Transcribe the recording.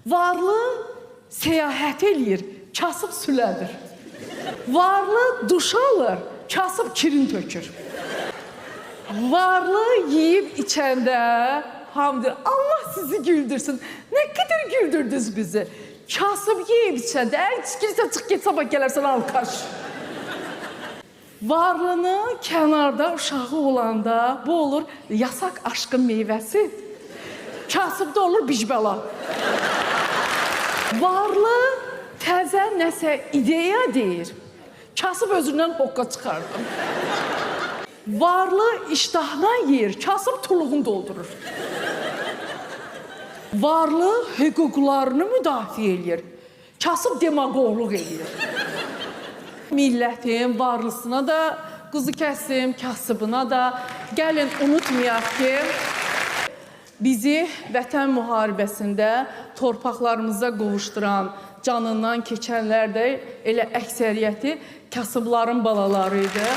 Varlı səyahət eləyir, kasıb sülədir. Varlı duş alır, kasıb kirin tökür. Varlı yiyib içəndə hamdır, Allah sizi güldürsün. Nə qədər güldürdünüz bizi. Kasıb yiyib içəndə, çıxırsa çıx get sabah gələrsən alqaş. Varlını kənarda uşağı olanda bu olur yasaq aşkın meyvəsi. Kasıbda olur bicbəla. Varlı təzə nəsə ideya deyir. Kasıb özündən hoqqa çıxardım. Varlı iştahına yeyir, kasıb tuluğunu doldurur. Varlı hüquqlarını müdafiə edir, kasıb demagogluq edir. Millətin varlısına da quzu kəsim, kasıbına da gəlin unutmayaq ki, bizi vətən müharibəsində torpaqlarımıza qovuşduran, canından keçənlər də elə əksəriyyəti kasıbların balaları idi.